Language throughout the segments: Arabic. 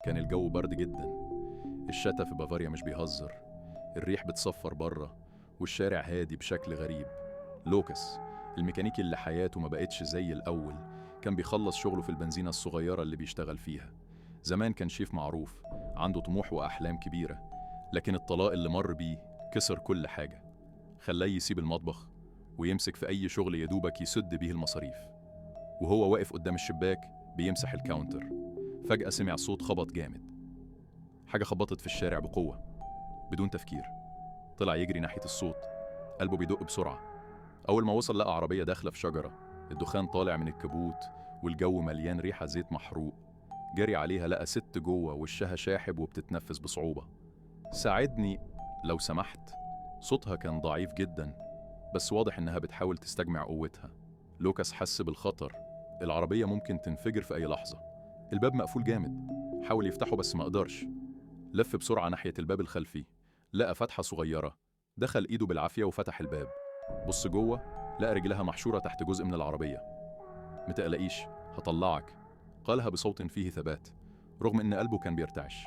كان الجو برد جدا. الشتا في بافاريا مش بيهزر. الريح بتصفر بره والشارع هادي بشكل غريب. لوكاس الميكانيكي اللي حياته ما بقتش زي الأول كان بيخلص شغله في البنزينة الصغيرة اللي بيشتغل فيها. زمان كان شيف معروف عنده طموح وأحلام كبيرة، لكن الطلاق اللي مر بيه كسر كل حاجة. خلاه يسيب المطبخ ويمسك في أي شغل يدوبك يسد بيه المصاريف. وهو واقف قدام الشباك بيمسح الكاونتر، فجأة سمع صوت خبط جامد. حاجة خبطت في الشارع بقوة. بدون تفكير طلع يجري ناحية الصوت، قلبه بيدق بسرعة. أول ما وصل لقى عربية داخلة في شجرة، الدخان طالع من الكبوت والجو مليان ريحة زيت محروق. جري عليها لقى ست جوه وشها شاحب وبتتنفس بصعوبة. ساعدني لو سمحت. صوتها كان ضعيف جدا، بس واضح إنها بتحاول تستجمع قوتها. لوكاس حس بالخطر، العربية ممكن تنفجر في أي لحظة. الباب مقفول جامد، حاول يفتحه بس ما قدرش. لف بسرعة ناحية الباب الخلفي، لقى فتحة صغيرة. دخل إيده بالعافية وفتح الباب. بص جوه، لقى رجلها محشورة تحت جزء من العربية. متقلقيش، هطلعك، قالها بصوت فيه ثبات رغم إن قلبه كان بيرتعش.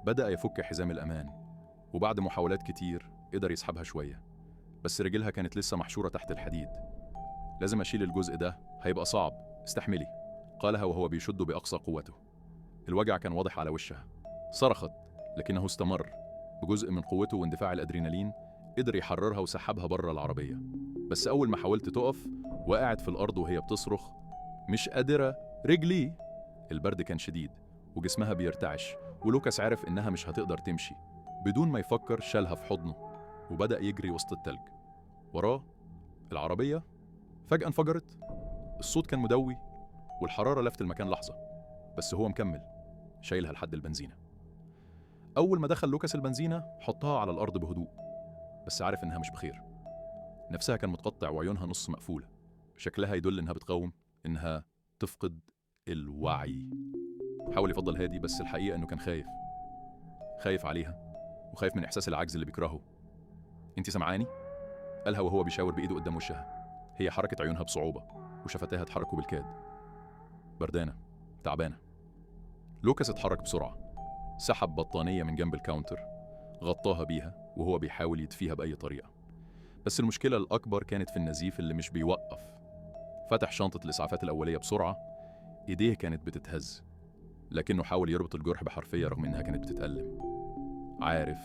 بدأ يفك حزام الأمان، وبعد محاولات كتير قدر يسحبها شوية، بس رجلها كانت لسه محشورة تحت الحديد. لازم أشيل الجزء ده، هيبقى صعب، استحملي، قالها وهو بيشده بأقصى قوته. الوجع كان واضح على وشها. صرخت، لكنه استمر. بجزء من قوته واندفاع الأدرينالين قدر يحررها وسحبها بره العربية. بس أول ما حاولت تقف وقعت في الأرض وهي بتصرخ مش قادرة، رجلي. البرد كان شديد وجسمها بيرتعش، ولوكاس عرف إنها مش هتقدر تمشي. بدون ما يفكر شالها في حضنه وبدأ يجري وسط التلج. وراه العربية فجأة انفجرت. الصوت كان مدوي والحرارة لفت المكان لحظة، بس هو مكمل شايلها لحد البنزينة. أول ما دخل لوكاس البنزينة حطها على الأرض بهدوء، بس عارف إنها مش بخير. نفسها كان متقطع وعيونها نص مقفولة، شكلها يدل إنها بتقاوم، إنها تفقد الوعي. حاول يفضل هادي، بس الحقيقة إنه كان خايف. خايف عليها وخايف من إحساس العجز اللي بيكرهه. أنت سمعاني؟ قالها وهو بيشاور بإيده قدام وشها. هي حركت عيونها بصعوبة وشفتيها اتحركوا بالكاد. بردانة، تعبانة. لوكاس اتحرك بسرعة، سحب بطانية من جنب الكاونتر، غطاها بيها وهو بيحاول يدفيها بأي طريقة. بس المشكلة الأكبر كانت في النزيف اللي مش بيوقف. فتح شنطة الإسعافات الأولية بسرعة، إيديه كانت بتتهز، لكنه حاول يربط الجرح بحرفية رغم إنها كانت بتتألم. عارف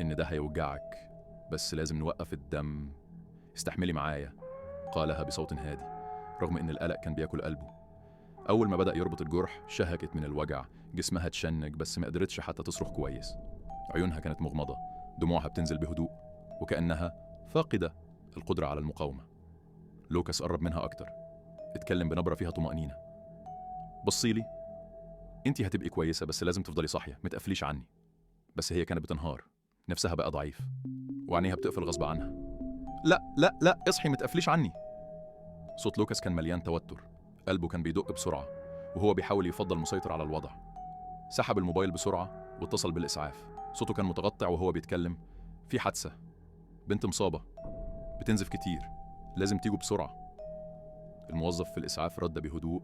إن ده هيوجعك، بس لازم نوقف الدم. استحملي معايا، قالها بصوت هادي رغم إن القلق كان بياكل قلبه. أول ما بدأ يربط الجرح شهكت من الوجع، جسمها اتشنج بس ما قدرتش حتى تصرخ كويس. عيونها كانت مغمضة، دموعها بتنزل بهدوء وكأنها فاقدة القدرة على المقاومة. لوكاس قرب منها أكتر، اتكلم بنبرة فيها طمأنينة. بصيلي، انتي هتبقي كويسة، بس لازم تفضلي صاحية، متقفليش عني. بس هي كانت بتنهار، نفسها بقى ضعيف وعينيها بتقفل غصب عنها. لا لا لا، اصحي، متقفليش عني. صوت لوكاس كان مليان توتر، قلبه كان بيدق بسرعة وهو بيحاول يفضل مسيطر على الوضع. سحب الموبايل بسرعة واتصل بالإسعاف. صوته كان متقطع وهو بيتكلم. في حادثة، بنت مصابة، بتنزف كتير، لازم تيجوا بسرعة. الموظف في الإسعاف رد بهدوء.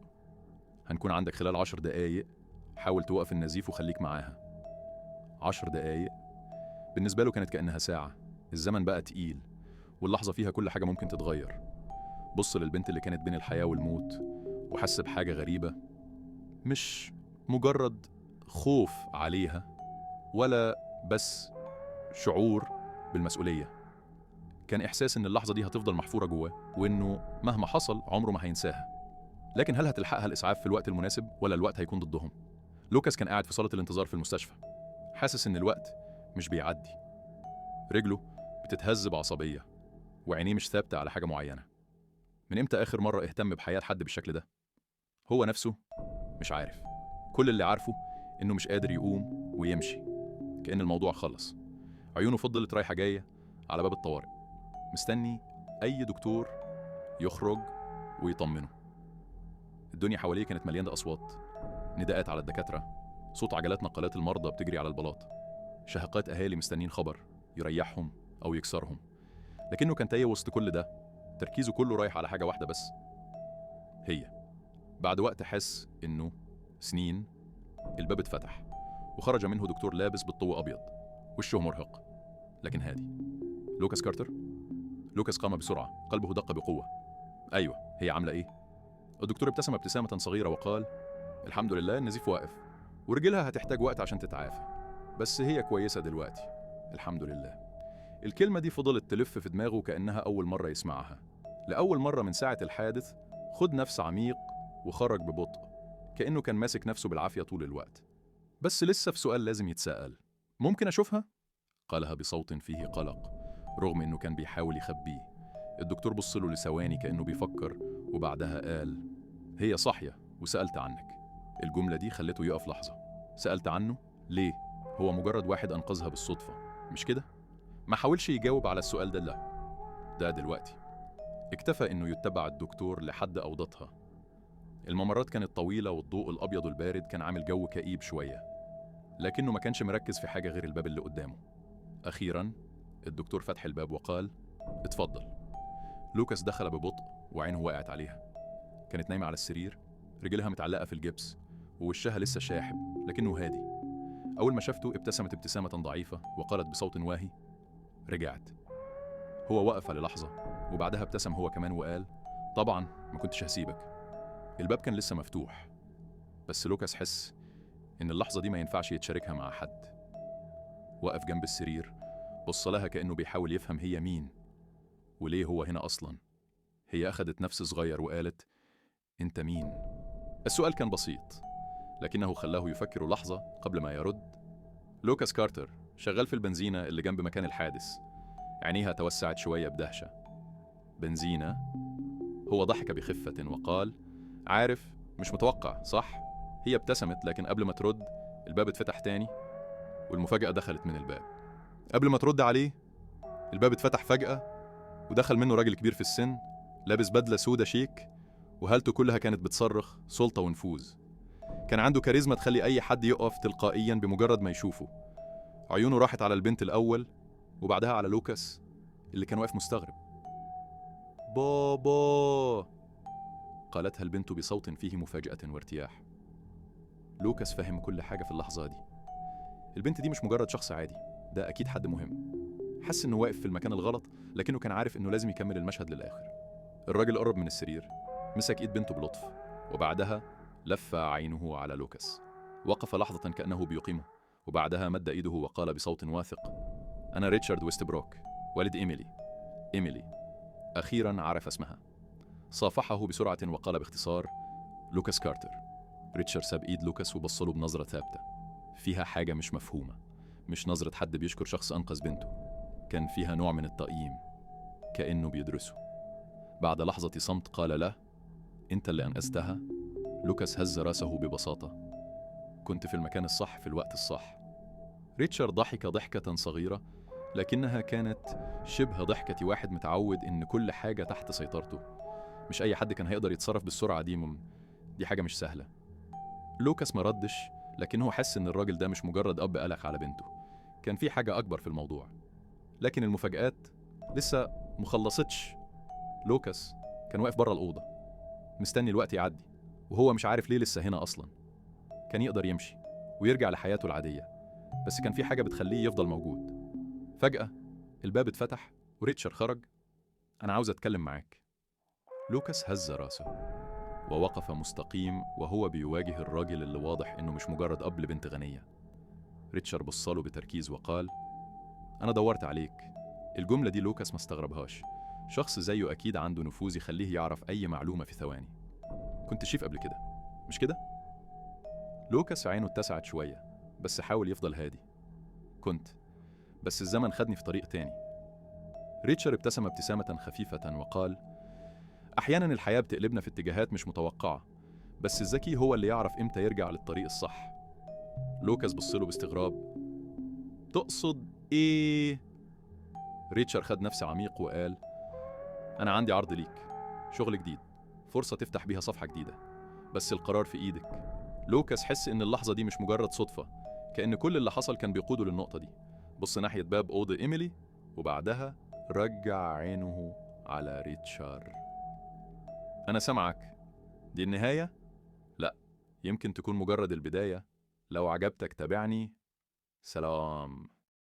هنكون عندك خلال 10 دقايق، حاول توقف النزيف وخليك معاها. 10 دقايق بالنسبة له كانت كأنها ساعة. الزمن بقى تقيل واللحظة فيها كل حاجة ممكن تتغير. بص للبنت اللي كانت بين الحياة والموت وحس بحاجة غريبة، مش مجرد خوف عليها ولا بس شعور بالمسؤولية. كان إحساس إن اللحظة دي هتفضل محفورة جواه، وإنه مهما حصل عمره ما هينساها. لكن هل هتلحقها الإسعاف في الوقت المناسب ولا الوقت هيكون ضدهم؟ لوكاس كان قاعد في صالة الانتظار في المستشفى، حاسس إن الوقت مش بيعدي. رجله بتتهز بعصبية وعينيه مش ثابتة على حاجة معينة. من إمتى آخر مرة اهتم بحياة حد بالشكل ده؟ هو نفسه مش عارف. كل اللي عارفه إنه مش قادر يقوم ويمشي، كأن الموضوع خلص. عيونه فضلت رايحة جاية على باب الطوارئ، مستني أي دكتور يخرج ويطمنه. الدنيا حواليه كانت مليانة أصوات، نداءات على الدكاترة، صوت عجلات نقلات المرضى بتجري على البلاط، شهقات أهالي مستنين خبر يريحهم أو يكسرهم. لكنه كان تايه وسط كل ده، تركيزه كله رايح على حاجة واحدة بس، هي. بعد وقت حس إنه سنين الباب اتفتح وخرج منه دكتور لابس بالطو أبيض، وشه مرهق لكن هادي. لوكاس كارتر؟ لوكاس قام بسرعة، قلبه دق بقوة. أيوة، هي عاملة إيه؟ الدكتور ابتسم ابتسامة صغيرة وقال: الحمد لله النزيف واقف، ورجلها هتحتاج وقت عشان تتعافى، بس هي كويسة دلوقتي الحمد لله. الكلمة دي فضلت تلف في دماغه كأنها أول مرة يسمعها. لأول مرة من ساعة الحادث خد نفس عميق وخرج ببطء، كأنه كان ماسك نفسه بالعافية طول الوقت. بس لسه في سؤال لازم يتساءل: ممكن أشوفها؟ قالها بصوت فيه قلق رغم إنه كان بيحاول يخبيه. الدكتور بص له لثواني كأنه بيفكر، وبعدها قال: هي صاحية وسألت عنك. الجملة دي خلته يقف لحظة. سألت عنه؟ ليه؟ هو مجرد واحد أنقذها بالصدفة، مش كده؟ ما حاولش يجاوب على السؤال ده، لا. ده دلوقتي اكتفى إنه يتبع الدكتور لحد أوضتها. الممرات كانت طويلة والضوء الأبيض البارد كان عامل جو كئيب شوية، لكنه ما كانش مركز في حاجة غير الباب اللي قدامه. أخيراً الدكتور فتح الباب وقال: اتفضل. لوكاس دخل ببطء وعينه وقعت عليها. كانت نايمة على السرير، رجلها متعلقة في الجبس ووشها لسه شاحب لكنه هادي. أول ما شافته ابتسمت ابتسامة ضعيفة وقالت بصوت واهي: رجعت. هو وقف للحظة وبعدها ابتسم هو كمان وقال: طبعاً ما كنتش هسيبك. الباب كان لسه مفتوح، بس لوكاس حس إن اللحظة دي ما ينفعش يتشاركها مع حد. وقف جنب السرير، بص لها كأنه بيحاول يفهم هي مين وليه هو هنا أصلاً. هي أخدت نفس صغير وقالت: أنت مين؟ السؤال كان بسيط لكنه خلاه يفكر لحظة قبل ما يرد. لوكاس كارتر، شغال في البنزينة اللي جنب مكان الحادث. عينيها توسعت شوية بدهشة. بنزينة؟ هو ضحك بخفة وقال: عارف، مش متوقع صح؟ هي ابتسمت لكن قبل ما ترد الباب اتفتح تاني والمفاجأة دخلت من الباب. قبل ما ترد عليه الباب اتفتح فجأة ودخل منه راجل كبير في السن لابس بدلة سودة شيك، وهالته كلها كانت بتصرخ سلطة ونفوذ. كان عنده كاريزما تخلي أي حد يقف تلقائيا بمجرد ما يشوفه. عيونه راحت على البنت الأول وبعدها على لوكاس اللي كان واقف مستغرب. بابا، قالتها البنت بصوت فيه مفاجأة وارتياح. لوكاس فهم كل حاجة في اللحظة دي. البنت دي مش مجرد شخص عادي، ده أكيد حد مهم. حس إنه واقف في المكان الغلط لكنه كان عارف إنه لازم يكمل المشهد للآخر. الراجل قرب من السرير، مسك إيد بنته بلطف وبعدها لف عينه على لوكاس. وقف لحظة كأنه بيقيمه وبعدها مد إيده وقال بصوت واثق: أنا ريتشارد ويستبروك، والد إيميلي. إيميلي أخيراً عرف اسمها. صافحه بسرعة وقال باختصار: لوكاس كارتر. ريتشارد ساب إيد لوكاس وبصله بنظرة ثابتة فيها حاجة مش مفهومة، مش نظرة حد بيشكر شخص أنقذ بنته، كان فيها نوع من التقييم كأنه بيدرسه. بعد لحظة صمت قال له: أنت اللي أنقذتها؟ لوكاس هز راسه ببساطة: كنت في المكان الصح في الوقت الصح. ريتشارد ضحك ضحكة صغيرة لكنها كانت شبه ضحكة واحد متعود إن كل حاجة تحت سيطرته. مش أي حد كان هيقدر يتصرف بالسرعة دي، دي حاجة مش سهلة. لوكاس ما ردش لكنه حس إن الراجل ده مش مجرد أب قلق على بنته، كان في حاجة أكبر في الموضوع. لكن المفاجآت لسه مخلصتش. لوكاس كان واقف بره الأوضة مستني الوقت يعدي، وهو مش عارف ليه لسه هنا أصلا. كان يقدر يمشي ويرجع لحياته العادية، بس كان في حاجة بتخليه يفضل موجود. فجأة الباب اتفتح وريتشارد خرج. أنا عاوز أتكلم معاك. لوكاس هز راسه ووقف مستقيم وهو بيواجه الراجل اللي واضح إنه مش مجرد أب لبنت غنية. ريتشارد بصله بتركيز وقال: أنا دورت عليك. الجملة دي لوكاس ما استغربهاش، شخص زيه أكيد عنده نفوذ يخليه يعرف أي معلومة في ثواني. كنت شيف قبل كده، مش كده؟ لوكاس عينه اتسعت شوية بس حاول يفضل هادي. كنت، بس الزمن خدني في طريق تاني. ريتشارد ابتسم ابتسامة خفيفة وقال: أحيانا الحياة بتقلبنا في اتجاهات مش متوقعة، بس الذكي هو اللي يعرف إمتى يرجع للطريق الصح. لوكاس بصله باستغراب: تقصد إيه؟ ريتشارد خد نفس عميق وقال: أنا عندي عرض ليك، شغل جديد، فرصة تفتح بيها صفحة جديدة، بس القرار في إيدك. لوكاس حس إن اللحظة دي مش مجرد صدفة، كأن كل اللي حصل كان بيقوده للنقطة دي. بص ناحية باب أوضة إيميلي وبعدها رجع عينه على ريتشارد. أنا سامعك. دي النهاية؟ لا، يمكن تكون مجرد البداية لو عجبتك تابعني. سلام.